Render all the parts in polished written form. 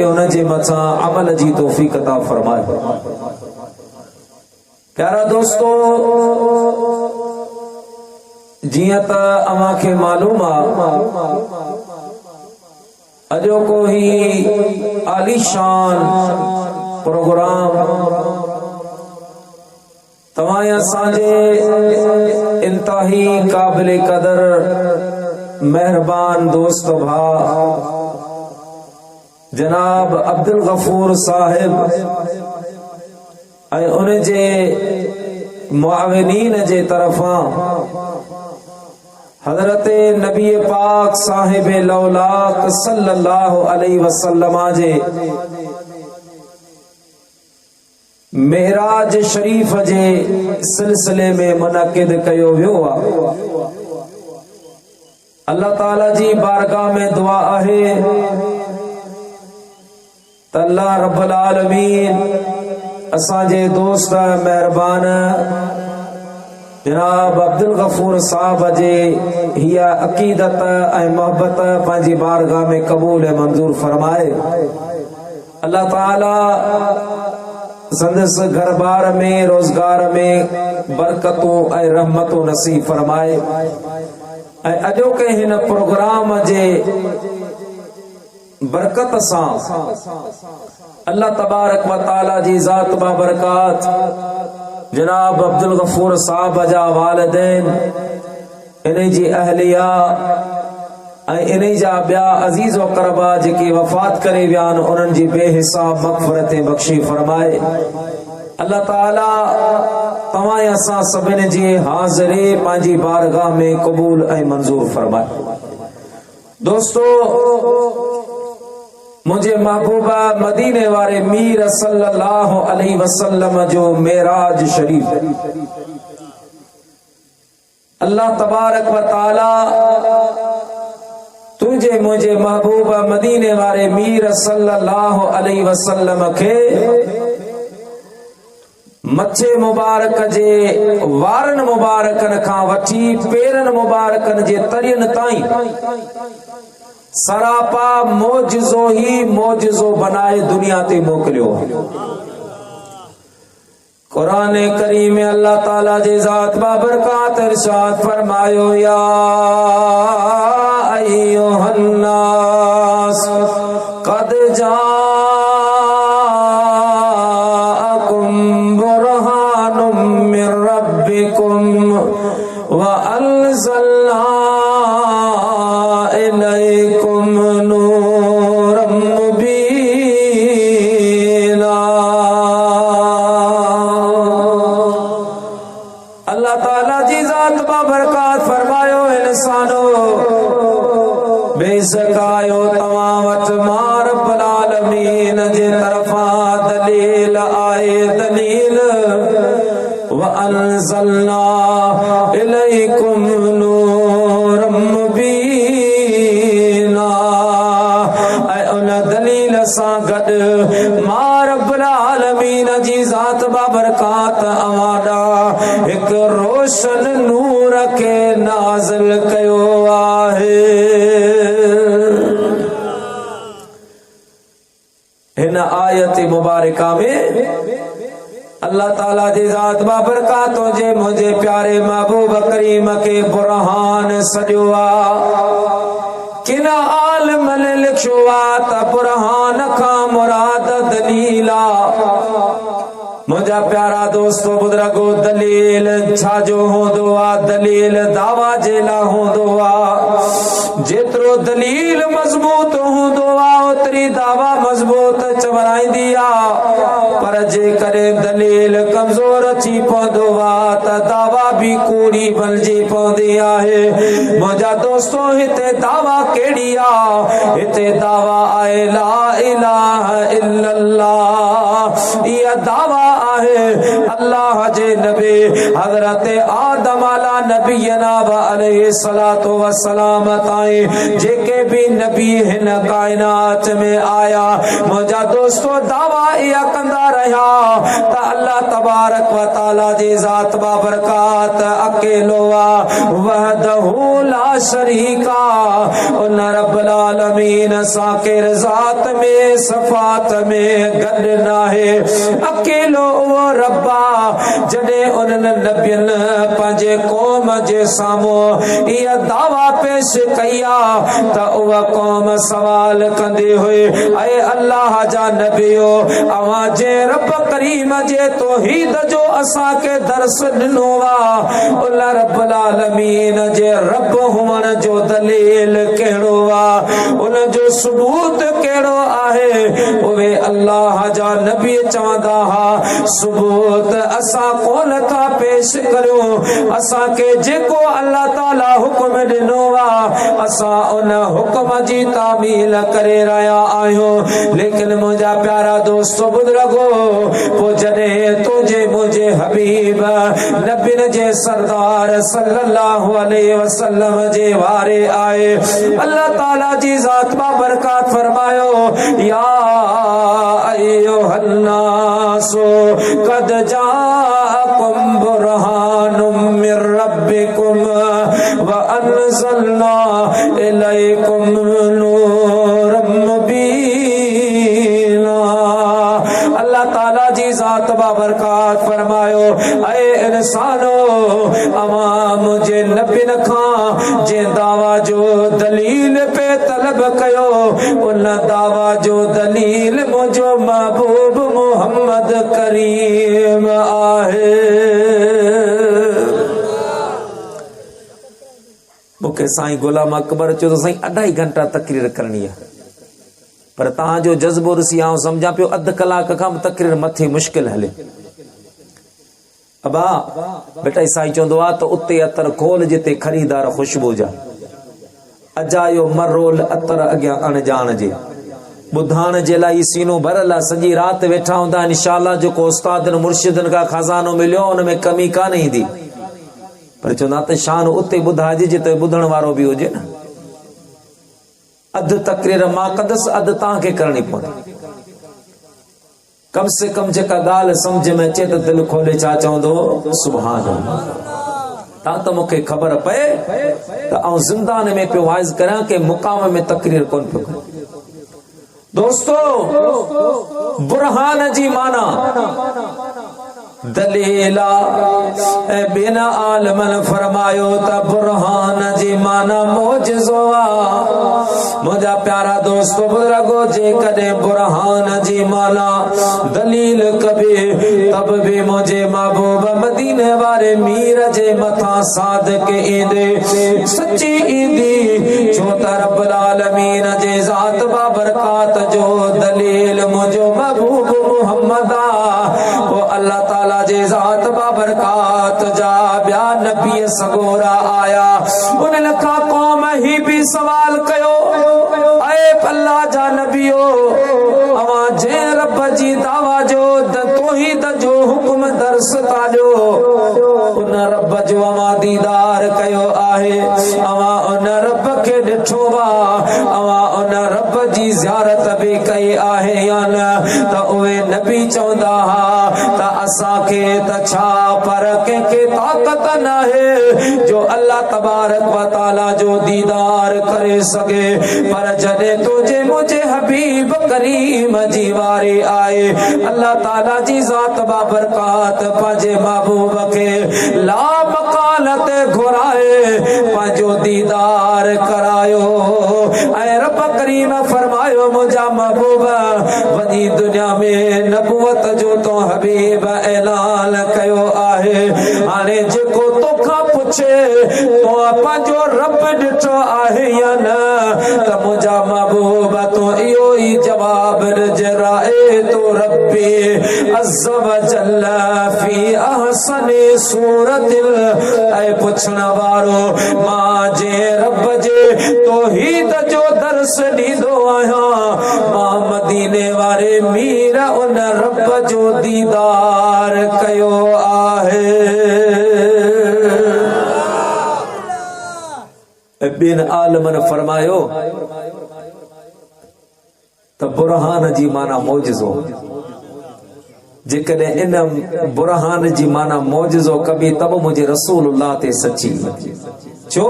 उनजे मथा अमल जी तौफीक अता फरमाए। प्यारा दोस्तो, जियां त अमा के मालूम अजो को ही आलीशान प्रोग्राम तमाम असांजे इंतहाई काबिल कदर मेहरबान दोस्त भा जनाब अब्दुल गफूर साहिब उनजे मुआविनीन जे तरफा हजरत नबी पाक साहिब लौलाक सल्लल्लाहु अलैहि वसल्लम जे मेहराज शरीफ जे सिलसिले में मुनक़िद कयो वियो आ। अल्लाह ताला जी बारगाह में दुआ आहे अल्लाह रब्बुल आलमीन असांजे दोस्त मेहरबान जनाब अब्दुल गफूर साहब जे हिया अकीदत ऐं मोहब्बत पंहिंजी बारगाह में कबूल ऐं मंजूर फरमाए। अल्लाह ताला संदस घर बार में रोजगार में बरकतों ऐं रहमतों नसीब फरमाए। ऐं अॼो के हिन प्रोग्राम जे बरकत सां अल्लाह तबारक व तआला जी ज़ात बाबरकात जनाब अब्दुल गफूर साहब जा वालिदैन इन जी अहलिया इन जा ॿिया अजीज व करबा जेके वफ़ात करे विया आहिनि उन्हनि जी बेहिसाब मग़फ़िरत बख़्शी फरमाए। अल्लाह ताला तव्हां असां सभिनी जी हाज़िरी पंहिंजी बारगाह में क़बूल ऐं मंज़ूर फरमाए। दोस्तो, मुझे महबूबा मदीने वारे मीर सल्लल्लाहु अलैहि वसल्लम जो मेराज शरीफ अल्लाह तबारक व तआला तुझे मुझे महबूबा मदीने वारे मीर सल्लल्लाहु अलैहि वसल्लम के मच्छे मुबारक जे वारन मुबारकन खां वठी पेरन मुबारकन जे तरियन ताईं सरापा मोजज़ो ही मोजज़ो बनाए दुनिया ते मोकलियो। कुरान करीम में अल्लाह ताला जे ज़ात बाबरकात इरशाद फरमायो, या अय्युहन नास क़द जाअकुम बुरहानुम मिर रब्बिकुम व अंज़लना इलैकुम नूरम मुबीना। अल्लाह ताला जी ज़ात बाबरकात फरमायो, इंसानो बेशक आयो तव्हां वटि मां रब्बुल आलमीन जे तरफा दलील आए दलील व अंज़लना इलैकुम नूरम मुबीना। उन दलील सां गॾु मां रब्बुल आलमीन जी ज़ात बाबरकात अवाडा हिकु रोशन नूर खे नाज़िल कयो आहे। हिन आयत मुबारका में अल्लाह ताला जी ज़ात बाबरकातों जे मुझे प्यारे महबूब करीम के बुरहान सॼो आ। किन आलिम ने लिखियो आ त बुरहान खां मुराद दलील आ। मुझा प्यारा दोस्तो बुजुर्गो, दलील छाजो होंदो आ? दलील दावा जे ला होंदो आ। जेतिरो दलील मज़बूत होंदो आ ओतिरी दावा मज़बूत चवराईंदी आ। पर जे करे दलील कमज़ोर थी पवंदो आ त दावा भी कूड़ी बणिजी पवंदी आहे। मुझा दोस्तो, हिते दावा केड़ी आ? हिते दावा आहे ला इलाहा इल्लल्लाह। इहा दावा आहे अल्लाह जे नबी हजरत आदम अला नबीना व अलैहि सलातो व सलाम ताईं जेके भी नबी हिन कायनात में आया, मुझा दोस्तों दावा या कंदा रहा त अल्लाह तबारक व तआला जी जात बाबरकात अकेलो वहदहू ला शरीका उन रब्बुल आलमीन साकिर जात में सफात में गड नाहे अकेलो वो रब्बा जडे उन नबियन पंजे कौम जे सामो ये दावा पेश कया त उह कौम सवाल कंदी हुई ऐ अल्लाह जा नबियो अवा जे रब करीम जे तौहीद जो असा के दर्स दिनो वा उन रब्बुल आलमीन जे रब हुअण जो दलील केड़ो वा उन जो सबूत केड़ो आहे उहे अल्लाह जा नबी चवंदा हा सबूत असा कोन था पेश करो असा के जेको अल्लाह ताला हुक्म दिनो वा असा उन हुक्म जी तामील करे रहा आयो लेकिन मुझा प्यारा दोस्तों बुजुर्गो पो जने तुझे मुझे हबीब नबीन जे सरदार सल्लल्लाहु अलैहि वसल्लम जे वारे आए अल्लाह ताला जी जात बा बरकत फरमायो या अय्युहन नासो कद जाअकुम बुरहानुम मिर रब्बिकुम व अनज़लना इलैकुम नूरम मुबीना अल्लाह ताला जी जात बाबरकात फरमायो ऐ इंसानो अमा मुझे नबी न खां जे दावा जो दलील पे तलब कयो उन दावा जो दलील मुझो महबूब मोहम्मद करीम आहे मुखे साईं गुलाम अकबर चो तो साईं 2.5 घंटा तकरीर करनी है पर तहां जो जज्बो ॾिसी आऊं समझा पियो अध कलाक खां तकरीर मथे मुश्किल हले अबा बेटा साईं चवंदो आ त उते अतर खोल जिते खरीदार खुशबू जा अजायो मरोल अतर अॻियां अणजान जे ॿुधाइण जे लाइ सीनो भरल आहे सॼी राति वेठा हूंदा इंशाअल्लाह जेको उस्तादनि मुर्शिदनि खां खज़ानो मिलियो उन में कमी कान ईंदी पर चवंदा त शान उते ॿुधाइजे जिते ॿुधण वारो बि हुजे न अधु तकरीर मां कंदुसि अधु तव्हांखे करणी पवंदी कम से कम जेका ॻाल्हि सम्झ में अचे त दिलि खोले छा चवंदो सुभान अल्लाह ता तो मुखे खबर पए त आऊं ज़िंदान में पियो वाइज़ करियां के मुकाम में तकरीर कोन पियो करियां दोस्तों बुरहान जी माना दलीला बिन आलमन फरमायो त बुरहान जी माना मोजज़ो मुझा प्यारा दोस्तों बुजुर्गो जे कदे बुरहान जी माना दलील कबे तब भी मुझे महबूब मदीने वाले मीर जे मथा सादिक इंदे सच्ची इंदी छो त रब्बुल आलमीन जे जात बा बरकत जो दलील मुझो महबूब मोहम्मद वो अल्लाह ताला जे जात बा बरकत जा ब्या नबी सगोरा आया उन लखा कौम ही भी सवाल कयो ऐ अल्लाह जा नबियो अवा जे रब जी दावा जो तौहीद जो हुक्म दर्स तालियो उन रब जो अवा दीदार कयो आहे अवा उन रब के ॾिठो वा अवा उन रब जी ज़ियारत भी कई आहे या न त उहे नबी चवंदा हा त असांखे त छा पर कंहिंखे ताक़त नाहे जो अल्लाह तबारक व तआला जो दीदार करे सके पर जॾहिं तुझे मुझे हबीब करीम जी वारी आए अल्लाह ताला जी ज़ात बा बरकत पंहिंजे महबूब खे ला मकालत घुराए पंहिंजो दीदार करायो ऐं रब करीम फरमायो मुंहिंजा महबूब वॾी दुनिया में नबूवत जो तो हबीब ऐलान कयो आहे हाणे जेको तोखां पुछे तो पंहिंजो रब ॾिठो आहे या न त मुंहिंजा महबूब तो इहो ई जवाब ॾिजराए तो रब्बी अज़्ज़ व जल्ल फी अहसनी सूरतिल ऐं पुछण वारो मां जे रब जे तौहीद जो दर्स ॾींदो आहियां मां मदीने वारे मीर उन रब जो दीदार कयो आहे बिन आलमन फरमायो तो बुरहान जी माना मौजज़ो जेकॾहिं इन बुरहान जी माना मौजज़ो कबी तब मुझे रसूलुल्लाह ते सची छो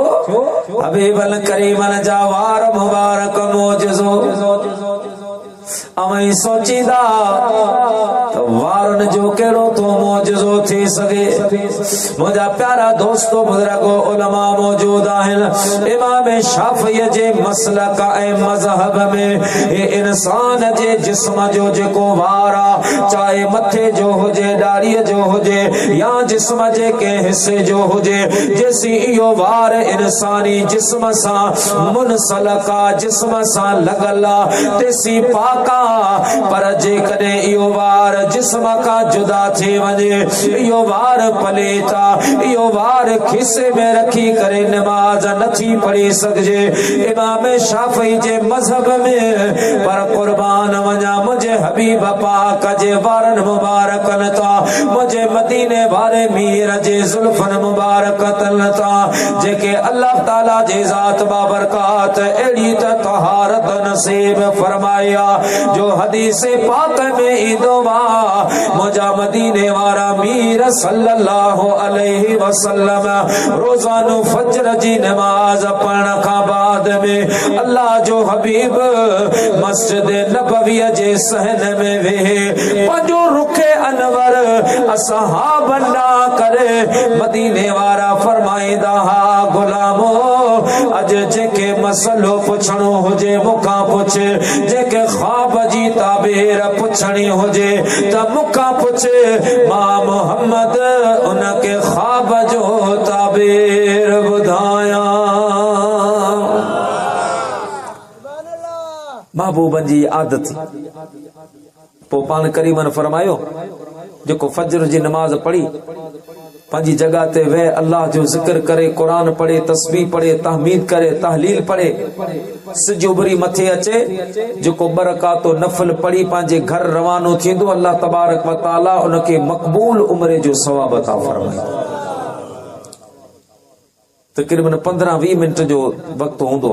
हबीबल करीमन जा वार मुबारक मौजज़ो अवई सोचीदा तो वारन जो केड़ो तो मौजज़ो थी सके मुझा प्यारा दोस्तों बुजुर्गो उलमा मौजूद आहिन इमाम शाफी जे मसलक ए मजहब में ये इंसान जे जिस्म जो जेको वारा चाहे मथे जो हुजे दाढ़ी जो हुजे या जिस्म जे के हिस्से जो हुजे जेसी इयो वार इंसानी जिस्म सा मुनसलका जिस्म सा लगला तेसी पाका पर जे कदे इयो वार जिस्म का जुदा थी वने इयो वार पलेता इयो वार खिसे में रखी करे नमाज नथी पढ़ी सकजे इमाम शाफी जे मजहब में पर कुर्बान वना मुझे हबीब पाक जे वारन मुबारकन ता मुझे मदीने वाले मीर जे जुल्फन मुबारकतन ता जेके अल्लाह ताला जे जात बाबरकात एड़ी तहारत नसीब फरमाया जो हदीस पाक में इदोवा मुझा मदीने वाला मीर सल्लल्लाहु अलैहि वसल्लम रोजानो फजर जी नमाज पढ़न का बाद में अल्लाह जो हबीब मस्जिद नबवी जे सहन में वेहे पंजो रुखे अनवर असहाब ना करे मदीने वाला फरमाईदा हा गुलामो अज जेके मसलो पुछणो हुजे मुका पुछे जेके ख्वाब जी ताबीर पुछणी हुजे त मुका पुछे मां मोहम्मद उनके ख्वाब जो ताबीर बुधाया महबूबन जी आदत पो पान करीमन फरमायो जेको फजर जी नमाज पढ़ी पंजी जगह ते वे अल्लाह जो जिक्र करे कुरान पढ़े तस्बीह पढ़े तहमीद करे तहलील पढ़े सिज उभरी मथे अचे जेको बरकातो नफल पढ़ी पंहिंजे घर रवानो थींदो अल्लाह तबारक व तआला उनके मकबूल उम्र जो सवाब अता फरमाए तकरीबन 15-20 मिनट जो वक्त होंदो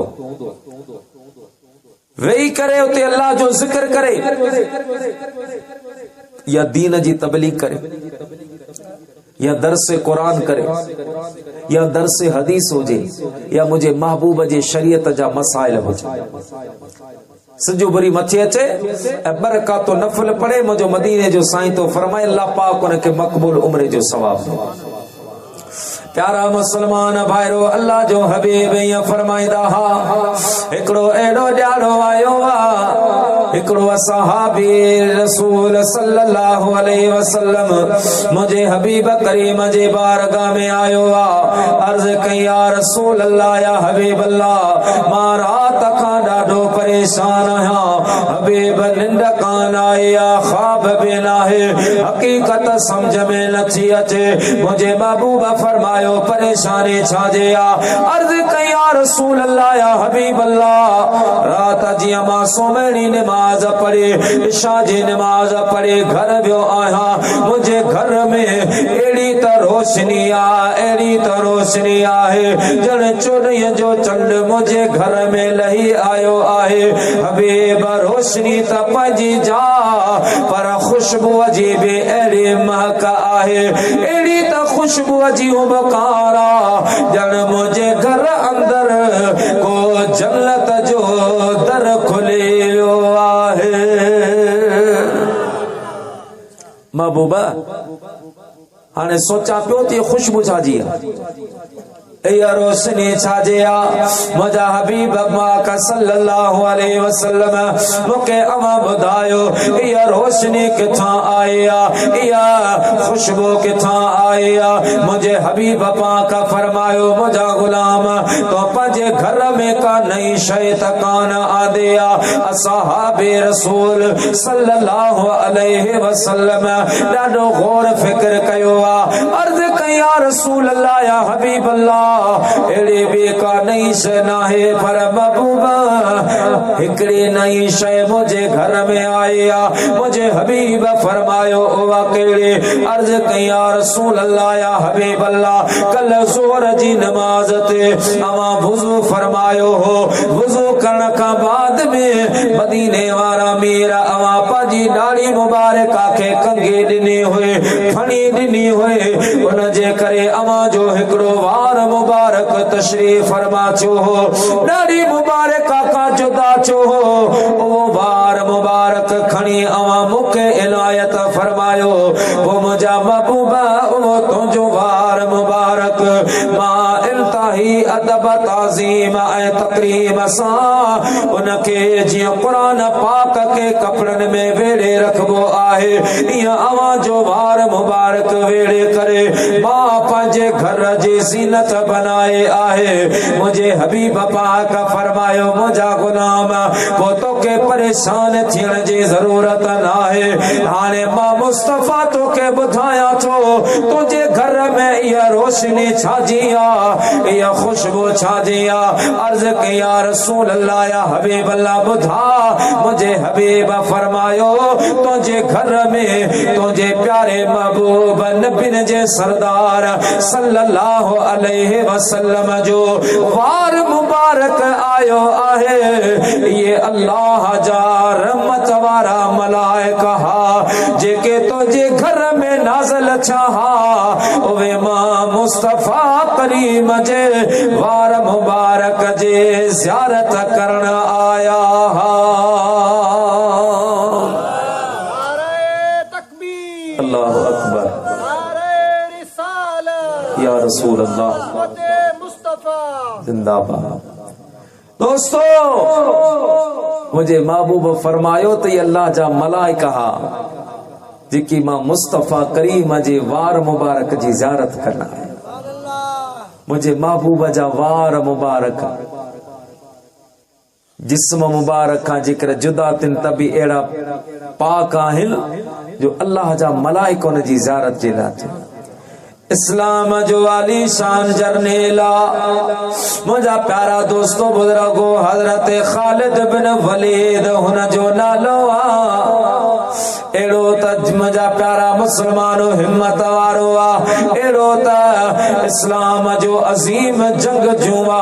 वेही करे उते अल्लाह जो जिक्र करे या दीन जी तबलीग करे या दर्स कुरान करे या दर्स हदीस होजे या मुझे महबूब जे शरीयत जा मसाइल होजे सजो भरी मथे अचे बरकातो नफल पढ़े मुझो मदीने जो साईं तो फरमाए अल्लाह पाक उनके मकबूल उम्र जो सवाब प्यारा मुसलमान भाईरो अल्लाह जो हबीब या फरमाइदा हा एकड़ो एडो ॾाढो आयो आ एकड़ो सहाबी रसूल सल्लल्लाहु अलैहि वसल्लम मुझे हबीब करीम जे बारगाह में आयो आ अर्ज कई या रसूल अल्लाह या हबीब अल्लाह मां रात खां ॾाढो परेशान आहियां हबीब निंड कान आई आ ख्वाब बि नाहे हकीकत समझ में नथी अचे मुझे महबूब फरमायो परेशानी छाजे आ अर्ज कई या रसूल अल्लाह या हबीब अल्लाह रात जी मां सोमणी नमाज पढ़े इशा जी नमाज पढ़े घर वियो आहियां मुझे घर में एड़ी त रोशनी आहे जण चोॾीअ जो चंड मुझे घर में लही आयो आहे हबीब रोशनी त पंहिंजी जा पर खुशबू जी भी एड़ी महक आहे एड़ी त खुशबू जी बकारा जण मुझे घर अंदर को जन्नत जो दर खुलियो आहे महबूबा हाणे सोचा पियो त खुशबू छाजी या रोशनी छाजे आ मुझा हबीब पाक सल्लल्लाहु अलैहि वसल्लम मुके अमा बुधायो या रोशनी किथां आई आ या खुशबू किथां आई आ मुझे हबीब पाक फरमायो मुझा गुलाम तो पंहिंजे घर में का नई शय त कान आदे आ असहाबे रसूल सल्लल्लाहु अलैहि वसल्लम ॾाढो गौर फिक्र कयो आ अर्ज कई या रसूल अल्लाह या हबीब अल्लाह एड़ी भी का नई शय नाहे पर महबूबा हिकड़ी नई शय मुझे घर में आई आ मुझे मुझे हबीब फरमायो ओवा केड़े अर्ज कई या रसूल अल्लाह या हबीब अल्लाह कल ज़ोहर जी नमाज ते अवा वुज़ू फरमायो हो वुज़ू करण का बाद में मदीने वारा मेरा अवा पाजी दाढ़ी मुबारक आखे कंगे दिने हुए फणी दिनी हुए उन जे करे अवा जो हिकड़ो वार मुबारक तशरीफ फरमा छो हो दाढ़ी मुबारक का जुदा छो हो ओ वार मुबारक खणी अवा मुखे इनायत फरमायो वो मुझा महबूबा ओ तुझो वार मुबारक मां इंतही अदब ताज़ीम ऐं तकरीम सां उनके जियां कुरान पाक के कपड़न में वेड़े रखबो आहे इया अवा जो वार मुबारक वेड़े करे मां पंहिंजे घर जी ज़ीनत बनाए आहे मुझे हबीब पाक फरमायो मुझा गुलाम वो तोखे परेशान थियण जी ज़रूरत नाहे हाणे मां मुस्तफा तोखे ॿुधायां थो तुंहिंजे घर में इहा रोशनी छाजी आ इहा खुशबू छाजी आ अर्ज़ कई या रसूल अल्लाह या हबीब अल्लाह ॿुधा मुझे हबीब फरमायो तुंहिंजे घर में तुंहिंजे प्यारे महबूब नबिन जे सरदार सल्लल्लाहु अलैहि वसल्लम जो वार मुबारक आयो आहे ये अल्लाह जा रहमत वारा मलाइका जेके तुझे घर में नाज़िल छहा उवे मां मुस्तफा करीम जे वार मुबारक जे ज़ियारत करण आया अल्लाहु अकबर या रसूल अल्लाह जिंदाबाद। दोस्तों मुझे महबूब फरमायो तो अल्लाह जा मलाइका जेकी मां मुस्तफा करीम जे वार मुबारक जी ज़ियारत करना है मुझे महबूब जा वार मुबारक जिस्म मुबारक का जिक्र जुदा तिन तभी एड़ा पाक आहिनि जो अल्लाह जा मलाइका उन जी ज़ियारत जे लाइ इस्लाम जो आली शान जरनेला मुझा प्यारा दोस्तों बुजुर्गो हजरत खालिद बिन वलीद हुन जो नालो एड़ो त मुझा प्यारा मुसलमानो हिम्मत वारो आ एड़ो त इस्लाम जो अजीम जंग जुआ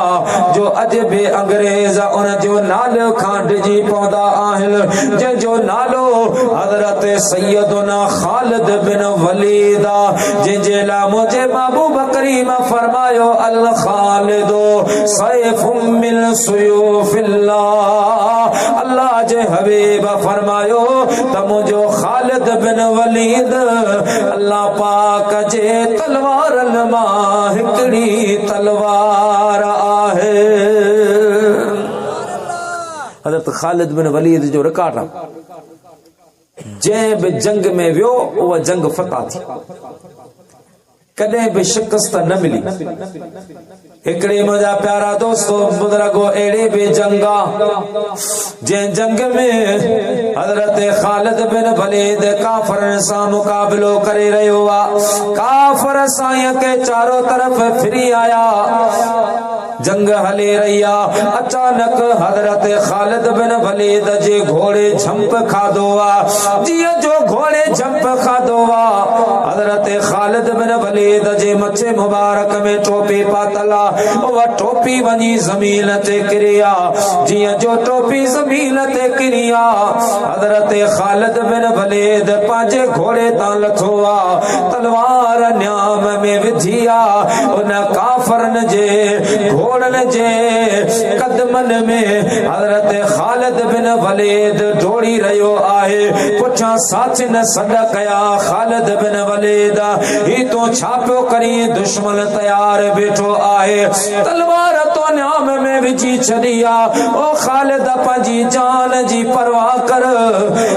जो अज बे अंग्रेज उन जो नालो खां डिजी पौधा आहिनि जंहिंजो नालो हजरत सैयदना खालिद बिन वलीद जंहिंजे लाइ मुझे महबूब करीम फरमायो अल खालिदो सैफुम मिन सुयूफिल्लाह अल्लाह जे हबीब फरमायो त मुझो खालिद बिन वलीद अल्लाह पाक जे तलवारन मां हिकड़ी तलवार आहे हजरत खालिद बिन वलीद जो रिकॉर्ड आहे जंहिं बि जंग में वियो उहा जंग फतह थी कदे भी शिकस्त न मिली हिकड़े मुझा प्यारा दोस्तों बुजुर्गो एड़े भी जंगा जे जंग में हजरत खालिद बिन वलीद काफरन सा मुकाबलो करे रहियो आ काफर साईं के चारों तरफ फिरी आया जंग हले रही आ अचानक हजरत खालिद बिन वलीद जे घोड़े झंप खादो आ जियो जो घोड़े झंप खादो आ हजरत खालिद बिन वलीद जे मथे मुबारक में टोपी पातला वह टोपी वनी जमीन ते किरिया जियो जो टोपी जमीन ते किरिया हजरत खालिद बिन वलीद पांजे घोड़े तां लथो आ तलवार न्याम में विधिया उन काफरन जे घोड़न जे कदमन में हजरत खालिद बिन वलीद दौड़ी रहियो आहे पुठा साथिन सॾ कया खालिद बिन वलीद ही तो छापो करी दुश्मन तैयार बैठो आहे तलवार तो न्याम में विझी छड़िया ओ खालिद पंहिंजी जान जी परवाह कर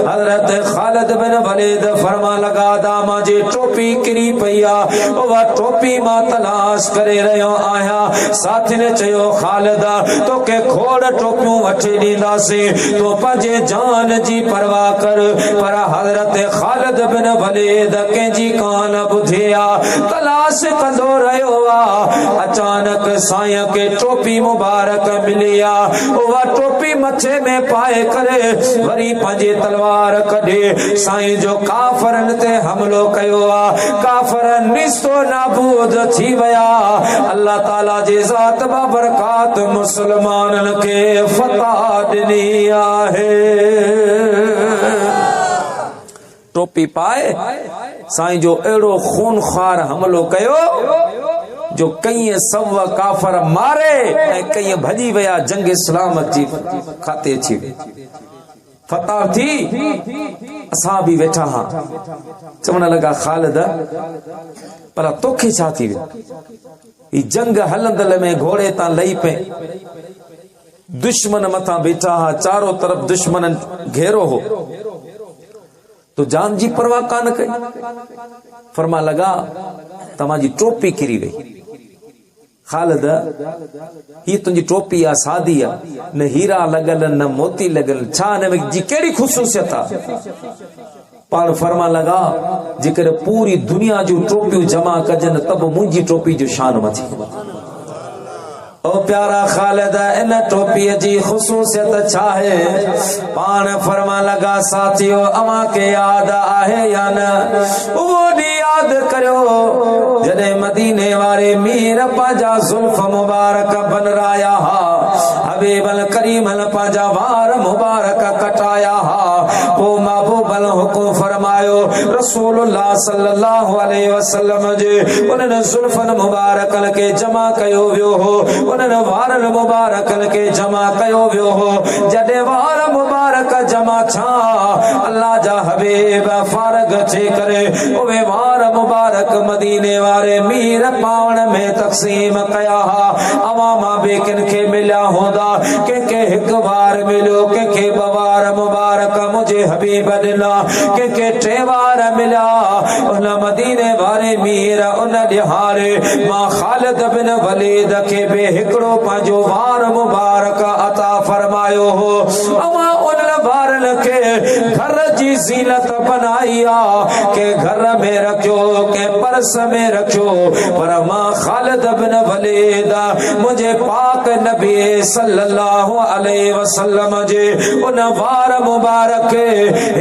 हजरत खालिद बिन वलीद फरमा लगा दामा जी टोपी किरी पईया वह टोपी मां तलाश करे रहियो आहियां साथी ने चयो खालिदा तोखे खोड़ टोपियूं वठी ॾींदासीं तो पंहिंजे जान जी परवाह कर पर हजरत खालिद बिन वलीद कंहिंजी कान ॿुधिया तलाश कंदो रहियो आ अचानक साईं के टोपी मुबारक मिली आ उहा टोपी मथे में पाए करे वरी पंहिंजी तलवार कढे साईं जो काफरन ते हमलो कयो आ। काफर निस्तो नाबूद थी वया। अल्लाह ताला जी ज़ात बाबरकात मुसलमानन के फतह ॾिनी आहे। टोपी पाए साईं जो अहिड़ो खूनखार हमलो कयो जो कई सव काफर मारे ऐं कई भॼी विया। जंग इस्लाम जी खाते अची फतह थी। असां बि वेठा हा चवण लॻा ख़ालिद पर तोखे छा थी वियो? ही जंग हलंदल में घोड़े तां लही पे दुश्मन मथां बीठा हा। चारों तरफ दुश्मन घेरो हो तो जान जी परवाह कान कई। फरमा लगा तव्हांजी टोपी किरी वई। ख़ालिद ही तुंहिंजी टोपी आ सादी आ न हीरा लॻल न मोती लॻल छा हिन जी कहिड़ी ख़ुशूसियत आहे? पाण फरमा लगा जेकर पूरी दुनिया जूं टोपियूं जमा कजन तब मुंहिंजी टोपी जो शान मथी। ओ प्यारा ख़ालिद इन टोपी जी ख़ुशूसियत छा है? पाण फरमा लगा साथियो अवां के याद आहे या न? वो याद करियो जॾहिं मदीने वारे मीर पंहिंजा ज़ुल्फ मुबारक बनराया हा। हबीबल करीमल पंहिंजा वार मुबारक कटाया हा। पोइ महबूबल हुकुम फरमायो रसूलुल्लाह सल्लल्लाहु अलैहि वसल्लम जे उन्हनि ज़ुल्फन मुबारकन के जमा कयो वियो हो। उन्हनि वारनि मुबारकन के जमा कयो वियो हो। जॾहिं वार मुबारक जमा छा अल्लाह जा हबीब फारग थी करे उहे वार मुबारक मदीने वारे मीर पावण में तक़सीम कया हा। अवामा बि किन खे मिलिया हूंदा। कंहिंखे हिकु वार मिलियो, कंहिंखे ॿ वार मुबारक मुंहिंजे हबीब ॾिना, कंहिंखे टे वार मिलिया। उन मदीने वारे मीर उन ॾिहारे मां ख़ालिद बिन वलीद खे बि हिकिड़ो पंहिंजो वार मुबारक अता फरमायो हो। अवां उन वारनि खे घर जी ज़ीनत बनाई आ के घर में रखियो के पर्स में रखियो। पर मां ख़ालिद बिन वलीद मुझे पाक नबी सल्लल्लाहु अलैहि वसल्लम जे उन वार मुबारक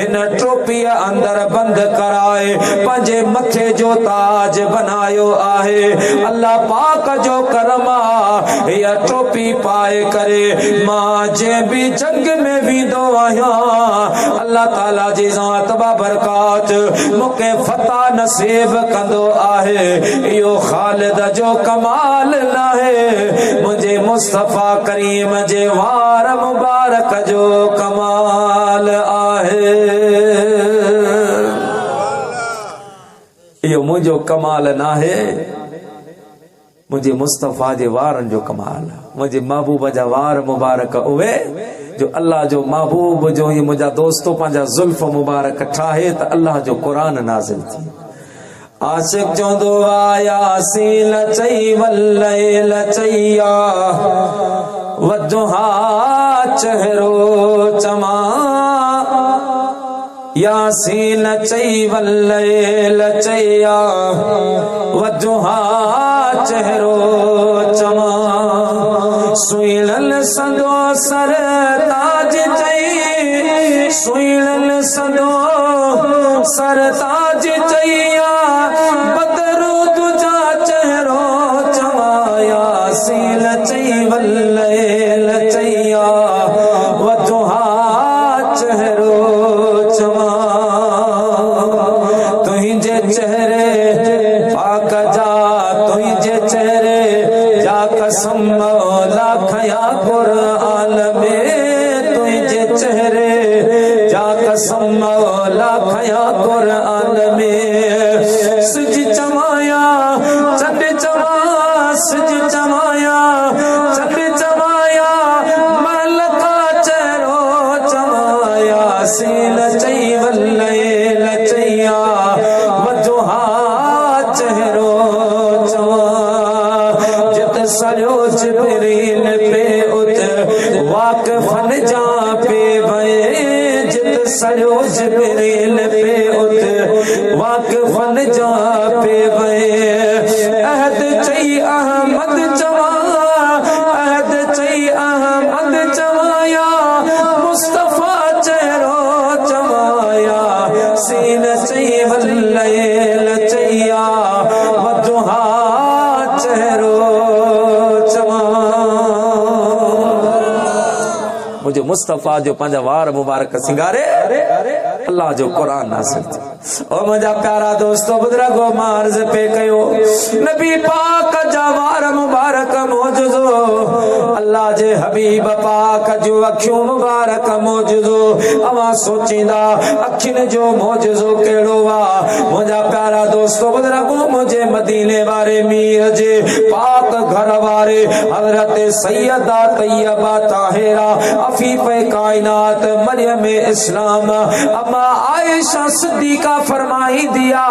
इन टोपी अंदर बंद कराए पंहिंजे मथे जो ताज बनायो आहे। अल्लाह पाक जो करम आ या टोपी पाए करे मां जे भी जंग में वेंदो आहियां अल्लाह ताला जी ज़ात बाबरकात मूंखे फतह नसीब कंदो आहे। इहो ख़ालिद जो कमाल नाहे मुंहिंजे मुस्तफ़ा करीम जे वार मुबारक जो कमाल आहे। इहो मुंहिंजो कमाल नाहे मुंहिंजे मुस्तफ़ा जे वारनि जो कमाल। मुंहिंजे महबूब जा वार मुबारक उहे जो अल्लाह जो महबूब जो ही मुंहिंजा दोस्तो पंहिंजा ज़ुल्फ मुबारक ठाहे त अल्लाह जो क़ुरान नाज़िल थी। आशिक चवंदो आ यासीन चई वल्लैल चैया वजुहा चेहरो चमा। यासीन चई वल्लैल चैया वजुहा चेहरो चमा। सुइणल सदो सर ताज चई सुइणल सदो सर ताज चैया बदरू तुझा चेहरो चमा। यासीन चई वल्लैल चैया वजुहा चेहरो चमा। तुझे चेहरे पाक जा तुझे चेहरे जा कसम मौला खया कुरान में। तुझे चेहरे जा कसम मौला खया कुरान में। सिज चमाया चंद चमा सिज चमाया चंद चमाया मलका चेहरो चमाया। सील चई वल्लैल चैया वजुहा चेहरो चमा। जित सरियो जिब्रील पे उत वाक़फ़न जा पे भए। जित सरियो जिब्रील पे उत वाक़फ़न जा पे भए। अहद चई अहमद चवा अहद चई अहमद चवाया सीन चई वल्लैल चैया वदुहा चेहरो चवा मुझे मुस्तफा जो पंहिंजा वार मुबारक सिंगारे अल्लाह जो कुरान नासिल ओ मुझा प्यारा दोस्तों बुजुर्गो मार्ज पे कयो नबी पाक जा वार मुबारक मौजूदो अल्लाह जे हबीब पाक जो अखियों मुबारक मौजूदो अवा सोचींदा अखिन जो मौजूदो केड़ो वा मुझा प्यारा दोस्तों बुजुर्गो मुझे मदीने वारे मीर जे पाक घर वारे हजरत सैयदा तैयबा ताहिरा अफीफ कायनात मरियम इस्लाम अम्मा आयशा सिद्दीका फरमाई दिया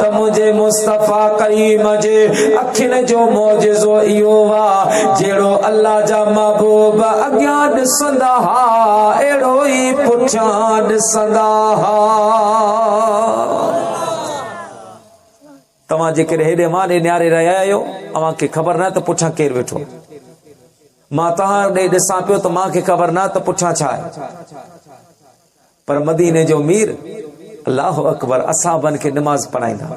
तो मुझे मुस्तफा करीम जे अखिन जो मौजूदो इयो वा जेड़ो अल्लाह जा महबूब अग्यां ॾिसंदा हा एड़ो ही पुठियां ॾिसंदा हा तव्हां जेके हेॾे माने न्यारे रहिया आहियो अव्हां खे ख़बर न त पुठियां केरु वेठो मां तव्हां ॾे ॾिसां पियो त मां खे ख़बर न त पुठियां छा आहे पर मदीने जो मीर अल्लाह अकबर असहाबन के नमाज पढ़ाईंदा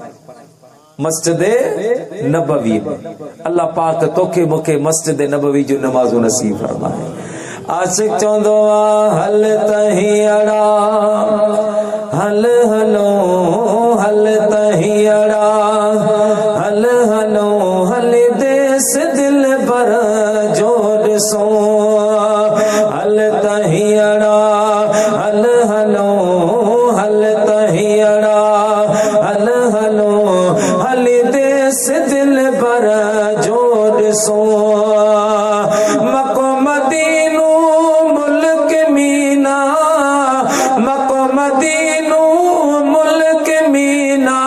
मस्जिद नबवी अल्लाह पाक तोखे मूंखे मस्जिद नबवी जो नमाज़ो नसीब फरमाए आशिक चवंदो हल तहियड़ा हल हलो हल तहियड़ा हल हलो हल देस दिल भर जो ॾिसो हल तहियड़ा हल हलो हल तहियड़ा हल हलो हल देस दिल भर जो ॾिसो मको मदीनो मुल्क मीना मको मदीनो मुल्क मीना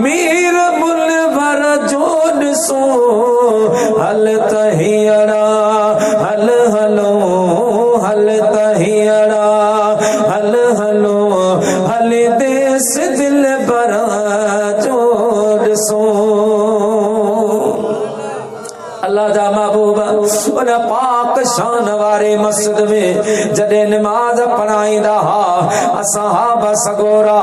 मीर मुल भर जो ॾिसो हल तहियड़ा हल हलो हल तहियड़ा हल हलो हल देस दिल भर जो ॾिसो अल्लाह जा महबूब उन पाक शान वारे मस्जिद में जॾहिं नमाज पढ़ाईंदा हा असहाब सगोरा